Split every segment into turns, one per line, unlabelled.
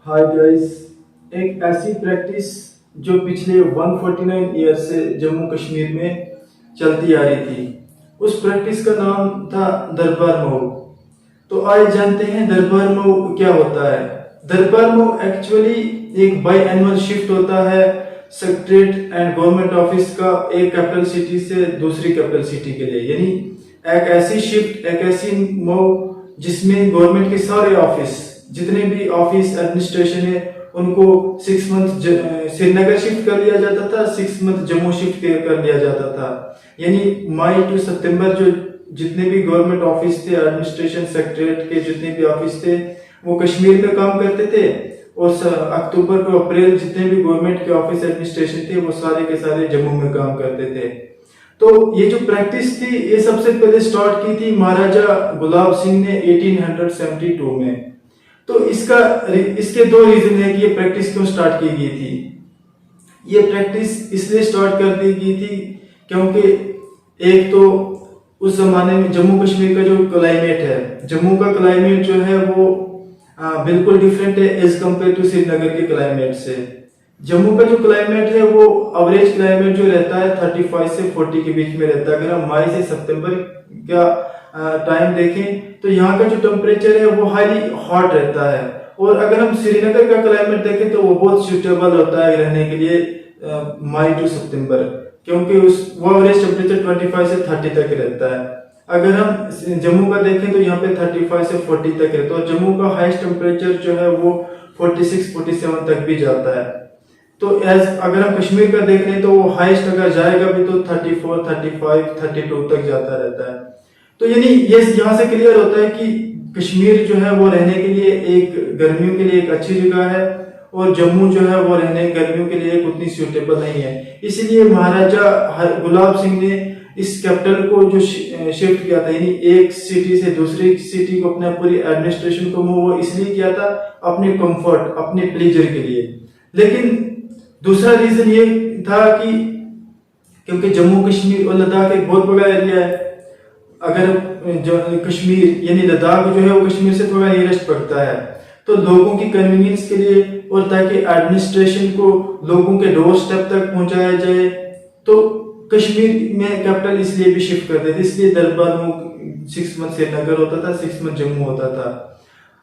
Hi guys. एक ऐसी practice जो पिछले 149 ईयर से जम्मू कश्मीर में चलती आ रही थी, उस प्रैक्टिस का नाम था दरबार मऊ। तो आइए जानते हैं दरबार मऊ क्या होता है। दरबार मऊ एक्चुअली एक बाई एनुअल शिफ्ट होता है सेक्रेटरीट एंड गवर्नमेंट ऑफिस का एक कैपिटल सिटी से दूसरी कैपिटल सिटी के लिए, यानी एक ऐसी शिफ्ट, एक ऐसी मऊ जिसमें गवर्नमेंट के सारे ऑफिस, जितने भी ऑफिस एडमिनिस्ट्रेशन है, उनको 6 मंथ श्रीनगर शिफ्ट कर लिया जाता था, 6 मंथ जम्मू शिफ्ट कर लिया जाता था। यानी मई टू सितंबर जो जितने भी गवर्नमेंट ऑफिस थे, एडमिनिस्ट्रेशन सेक्रेटरीट के जितने भी ऑफिस थे, वो कश्मीर में काम करते थे, और अक्टूबर टू अप्रैल जितने भी गवर्नमेंट के ऑफिस एडमिनिस्ट्रेशन थे वो सारे के सारे जम्मू में काम करते थे। तो ये जो प्रैक्टिस थी, ये सबसे पहले स्टार्ट की थी महाराजा गुलाब सिंह ने 1872 में। तो इसके दो रीजन है कि ये प्रैक्टिस क्यों स्टार्ट की गई थी। ये प्रैक्टिस इसलिए स्टार्ट कर दी गई थी क्योंकि एक तो उस जमाने में जम्मू कश्मीर का जो क्लाइमेट है, जम्मू का क्लाइमेट जो है वो बिल्कुल डिफरेंट है एज कम्पेयर टू श्रीनगर के क्लाइमेट से। जम्मू का जो क्लाइमेट है वो एवरेज क्लाइमेट जो रहता है 35 से 40 के बीच में रहता है। अगर हम मई से सितंबर का टाइम देखें तो यहाँ का जो टेम्परेचर है वो हाईली हॉट रहता है, और अगर हम श्रीनगर का क्लाइमेट देखें तो वो बहुत सूटेबल होता है रहने के लिए मई टू सितंबर, क्योंकि वो एवरेज टेम्परेचर 25 से 30 तक रहता है। अगर हम जम्मू का देखें तो यहाँ पे 35 से 40 तक रहता है, तो जम्मू का हाईएस्ट टेम्परेचर जो है वो 46-47 तक भी जाता है। तो अगर हम कश्मीर का देख लें तो वो हाईएस्ट अगर जाएगा भी तो 34, 35, 32 तक जाता रहता है। तो यानी ये यहाँ से क्लियर होता है कि कश्मीर जो है वो रहने के लिए एक गर्मियों के लिए एक अच्छी जगह है, और जम्मू जो है वो रहने गर्मियों के लिए एक उतनी सूटेबल नहीं है। इसीलिए महाराजा गुलाब सिंह ने इस कैपिटल को जो शिफ्ट किया था, यानी एक सिटी से दूसरी सिटी को, अपने पूरी एडमिनिस्ट्रेशन को वो इसलिए किया था अपने कंफर्ट, अपने प्लेजर के लिए। लेकिन दूसरा रीजन ये था कि क्योंकि जम्मू कश्मीर और लद्दाख एक बहुत बड़ा एरिया है। अगर कश्मीर यानी लद्दाख जो है वो कश्मीर से थोड़ा नियरेस्ट पड़ता है, तो लोगों की कन्वीनियंस के लिए और ताकि एडमिनिस्ट्रेशन को लोगों के डोर स्टेप तक पहुंचाया जाए, तो कश्मीर में कैपिटल इसलिए भी शिफ्ट करते थे। इसलिए दरबार में 6 मंथ श्रीनगर होता था, 6 मंथ जम्मू होता था।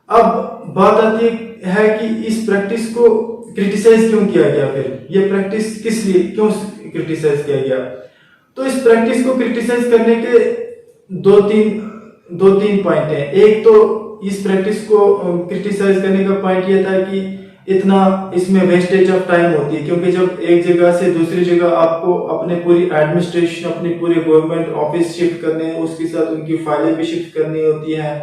अब बात आती है कि इस प्रैक्टिस को क्रिटिसाइज क्यों किया गया। फिर ये प्रैक्टिस किस लिए क्यों क्रिटिसाइज किया गया। तो इस प्रैक्टिस को क्रिटिसाइज करने के दो तीन पॉइंट है। एक तो इस प्रैक्टिस को क्रिटिसाइज करने का पॉइंट ये था कि इतना इसमें वेस्टेज ऑफ टाइम होती है, क्योंकि जब एक जगह से दूसरी जगह आपको अपने पूरी एडमिनिस्ट्रेशन, अपने पूरे गवर्नमेंट ऑफिस शिफ्ट करने हैं, उसके साथ उनकी फाइलें भी शिफ्ट करनी होती हैं,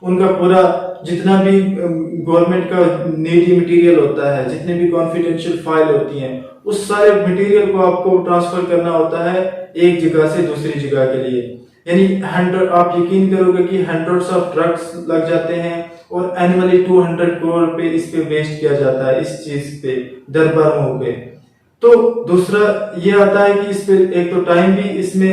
उनका पूरा जितना भी गवर्नमेंट का नीडी मटेरियल होता है, जितने भी कॉन्फिडेंशियल फाइल होती हैं, उस सारे मटेरियल को आपको ट्रांसफर करना होता है एक जगह से दूसरी जगह के लिए। यानी आप यकीन करोगे कि हंड्रेड्स ऑफ ट्रक्स लग जाते हैं, और एनुअली 200 करोड़ पे इस पे वेस्ट किया जाता है, इस चीज पे, दरबार मऊ पे। तो दूसरा ये आता है कि इस पे एक तो टाइम भी, इसमें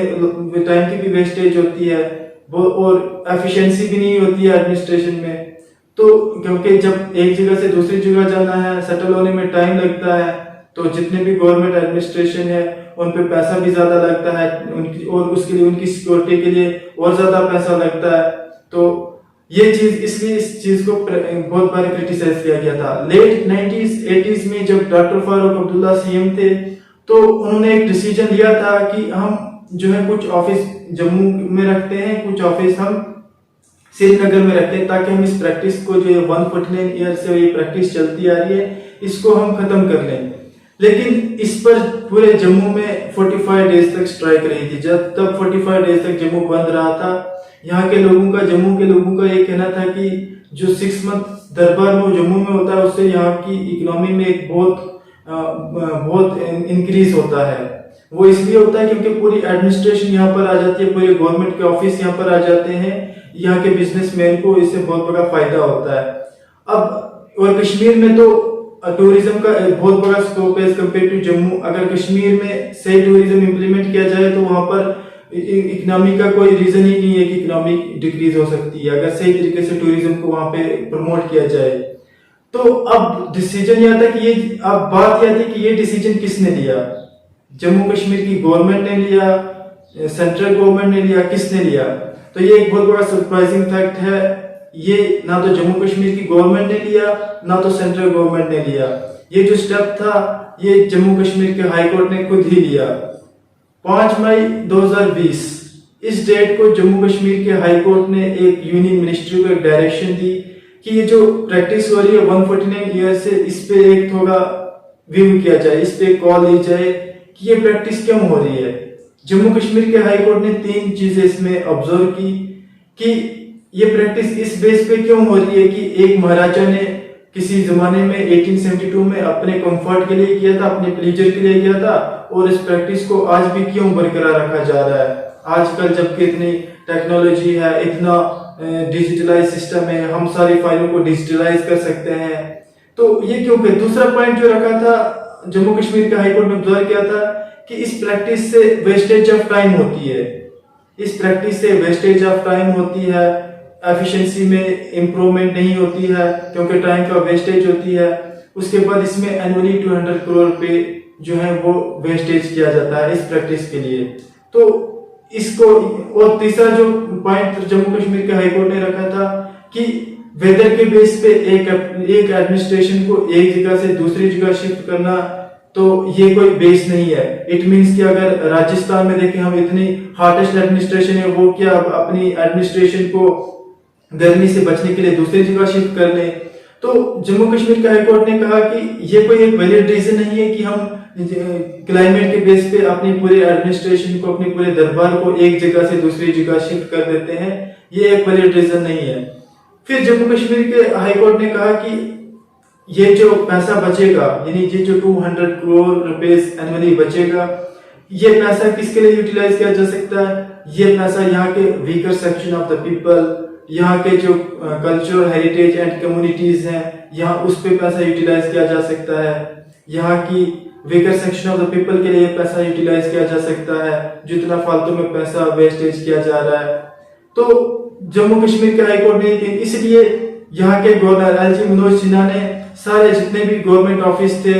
टाइम की भी वेस्टेज होती है, वो और एफिशिएंसी भी नहीं होती है एडमिनिस्ट्रेशन में। तो क्योंकि जब एक जगह से दूसरी जगह जाना है, सेटल होने में टाइम लगता है, तो जितने भी गवर्नमेंट एडमिनिस्ट्रेशन है उन पे पैसा भी ज्यादा लगता है, उनकी और उसके लिए उनकी सिक्योरिटी के लिए और ज्यादा पैसा लगता है। तो ये चीज, इसलिए इस चीज को बहुत बार क्रिटिसाइज किया गया था। लेट 90s 80s में जब डॉक्टर फारूक अब्दुल्ला सीएम थे, तो उन्होंने एक डिसीजन लिया था कि हम जो है कुछ ऑफिस जम्मू में रखते हैं, कुछ ऑफिस हम श्रीनगर में रखते हैं, ताकि हम इस प्रैक्टिस को, जो 149 ईयर से ये प्रैक्टिस चलती आ रही है, इसको हम खत्म कर लें। लेकिन इस पर पूरे जम्मू में 45 डेज तक स्ट्राइक रही थी। जब तक 45 डेज तक जम्मू बंद रहा था, यहाँ के लोगों का, जम्मू के लोगों का ये कहना था कि जो 6 मंथ दरबार में जम्मू में होता है, उससे यहाँ की इकोनॉमी में एक बहुत इंक्रीज होता है। वो इसलिए होता है क्योंकि पूरी एडमिनिस्ट्रेशन यहाँ पर आ जाती है, पूरे गवर्नमेंट के ऑफिस यहाँ पर आ जाते हैं, यहाँ के बिजनेसमैन को इससे बहुत बड़ा फायदा होता है। अब और कश्मीर में तो टूरिज्म का बहुत बड़ा स्कोप है एज कम्पेयर टू जम्मू। अगर कश्मीर में सही टूरिज्म इंप्लीमेंट किया जाए तो वहां पर इकोनॉमी का कोई रीजन ही नहीं है कि इकोनॉमी डिक्रीज हो सकती है, अगर सही तरीके से टूरिज्म को वहां पे प्रमोट किया जाए। तो अब डिसीजन यह था कि ये अब बात यह थी कि ये डिसीजन किसने लिया, जम्मू कश्मीर की गवर्नमेंट ने लिया, सेंट्रल गवर्नमेंट ने लिया, किसने लिया। तो ये एक बहुत बड़ा सरप्राइजिंग फैक्ट है, ये ना तो जम्मू कश्मीर की गवर्नमेंट ने लिया ना तो सेंट्रल गवर्नमेंट ने लिया। ये जो स्टेप था ये जम्मू कश्मीर के हाई कोर्ट ने खुद ही लिया। 5 मई 2020 इस डेट को जम्मू कश्मीर के हाई कोर्ट ने एक यूनियन मिनिस्ट्री को एक डायरेक्शन दी कि ये जो प्रैक्टिस हो रही है 149 ईयर से, इस पे एक थोड़ा व्यू किया जाए, इस पे कॉल ली जाए कि ये प्रैक्टिस क्यों हो रही है। जम्मू कश्मीर के हाई कोर्ट ने 3 चीजें इसमें ऑब्जर्व की कि ये प्रैक्टिस इस बेस पे क्यों हो रही है कि एक महाराजा ने किसी जमाने में 1872 में अपने कंफर्ट के लिए किया था, अपने प्लेजर के लिए किया था, और इस प्रैक्टिस को आज भी क्यों बरकरार रखा जा रहा है। आजकल जबकि इतनी टेक्नोलॉजी है, इतना डिजिटलाइज सिस्टम है, हम सारी फाइलों को डिजिटलाइज कर सकते हैं, तो ये क्यों पे। दूसरा पॉइंट जो रखा था जम्मू कश्मीर के हाईकोर्ट ने ऑब्जर्व किया था कि इस प्रैक्टिस से वेस्टेज ऑफ टाइम होती है, इस प्रैक्टिस से वेस्टेज ऑफ टाइम होती है, एफिशिएंसी में इंप्रूवमेंट नहीं होती है क्योंकि टाइम का वेस्टेज होती है। उसके बाद इसमें एनुअली 200 करोड़ पे जो है वो वेस्टेज किया जाता है इस प्रैक्टिस के लिए। तो इसको, और तीसरा जो पॉइंट जम्मू कश्मीर के हाईकोर्ट ने रखा था कि वेदर के बेस पे एक एडमिनिस्ट्रेशन को एक जगह से दूसरी जगह शिफ्ट करना, तो ये कोई बेस नहीं है। इट मींस कि अगर राजस्थान में देखें हम, इतनी हॉटेस्ट एडमिनिस्ट्रेशन है, वो क्या अपनी एडमिनिस्ट्रेशन को गर्मी से बचने के लिए दूसरी जगह शिफ्ट कर ले। तो जम्मू कश्मीर के हाईकोर्ट ने कहा कि ये कोई एक वैलिड रीजन नहीं है कि हम क्लाइमेट के बेस पे अपनी पूरे एडमिनिस्ट्रेशन को, अपने पूरे दरबार को एक जगह से दूसरी जगह शिफ्ट कर देते हैं, ये एक वैलिड रीजन नहीं है। फिर जम्मू कश्मीर के हाईकोर्ट ने कहा कि ये जो पैसा बचेगा, यानी ये जो 200 करोड़ रुपीस एनुअली बचेगा, ये पैसा किसके लिए यूटिलाइज किया जा सकता है। ये पैसा यहाँ के weaker section of the people, यहाँ के जो कल्चरल हेरिटेज एंड कम्युनिटीज हैं, यहाँ उस पे पैसा यूटिलाइज किया जा सकता है। यहाँ की weaker section of the people के लिए पैसा यूटिलाइज किया जा सकता है, जितना फालतू में पैसा वेस्टेज किया जा रहा है। तो जम्मू कश्मीर के हाईकोर्ट ने, इसलिए यहाँ के गवर्नर एलजी मनोज सिन्हा ने सारे जितने भी गवर्नमेंट ऑफिस थे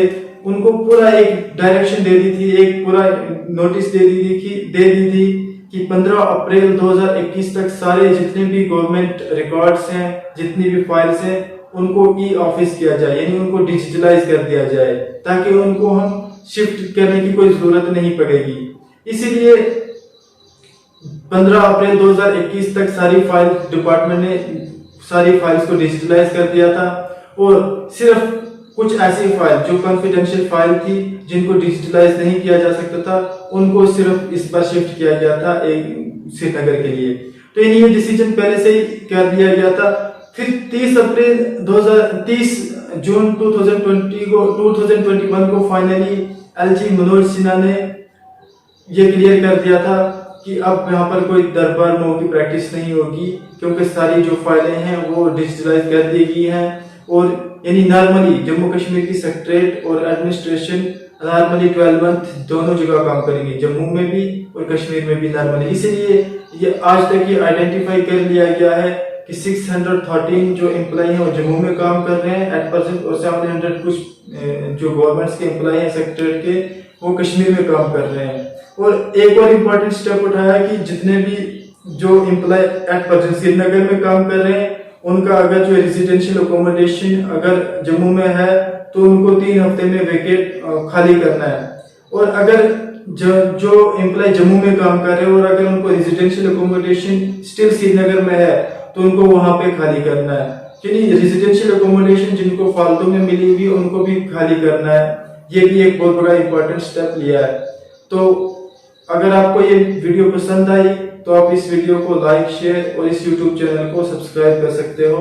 उनको पूरा एक डायरेक्शन दे दी थी, एक पूरा नोटिस दे दी थी कि 15 अप्रैल 2021 तक सारे जितने भी गवर्नमेंट रिकॉर्ड्स हैं, जितनी भी फाइल्स हैं, उनको ई ऑफिस किया जाए, यानी उनको डिजिटलाइज कर दिया जाए, ताकि उनको हम शिफ्ट करने की कोई जरूरत नहीं पड़ेगी। इसीलिए 15 अप्रैल 2021 तक सारी फाइल डिपार्टमेंट ने सारी फाइल्स को डिजिटलाइज कर दिया था, और सिर्फ कुछ ऐसी फाइल जो कॉन्फिडेंशियल फाइल थी जिनको डिजिटलाइज नहीं किया जा सकता था, उनको सिर्फ इस बार शिफ्ट किया गया था एक श्रीनगर के लिए। तो ये डिसीजन पहले से ही कर दिया गया था। फिर 30 जून 2021 को फाइनली एलजी मनोज सिन्हा ने ये क्लियर कर दिया था कि अब यहाँ पर कोई दरबार मोह की प्रैक्टिस नहीं होगी, क्योंकि सारी जो फाइलें हैं वो डिजिटलाइज कर दी गई हैं, और यानी नॉर्मली जम्मू कश्मीर की सेक्रेटरीट और एडमिनिस्ट्रेशन नॉर्मली 12 मंथ दोनों जगह काम करेंगे, जम्मू में भी और कश्मीर में भी नॉर्मली। इसलिए ये आज तक ये आइडेंटिफाई कर लिया गया है कि 613 जो एम्प्लॉय हैं वो जम्मू में काम कर रहे हैं एट प्रेजेंट, और 700 कुछ जो गवर्नमेंट्स के एम्प्लॉय हैं सेक्रेटरीट के, वो कश्मीर में काम कर रहे हैं। और एक और इम्पोर्टेंट स्टेप उठाया कि जितने भी जो एम्प्लॉय एट प्रेजेंट श्रीनगर में काम कर रहे हैं, उनका अगर जो रेजिडेंशियल अकोमोडेशन अगर जम्मू में है तो उनको 3 हफ्ते में वेकेट खाली करना है। और अगर जो एम्प्लॉय जम्मू में काम कर रहे हैं और अगर उनको रेजिडेंशियल अकोमोडेशन स्टिल श्रीनगर में है तो उनको वहां पे खाली करना है। यानी रेजिडेंशियल अकोमोडेशन जिनको फालतू में मिली हुई उनको भी खाली करना है। ये भी एक बहुत बड़ा इंपॉर्टेंट स्टेप लिया है। तो अगर आपको ये वीडियो पसंद आई तो आप इस वीडियो को लाइक, शेयर और इस यूट्यूब चैनल को सब्सक्राइब कर सकते हो।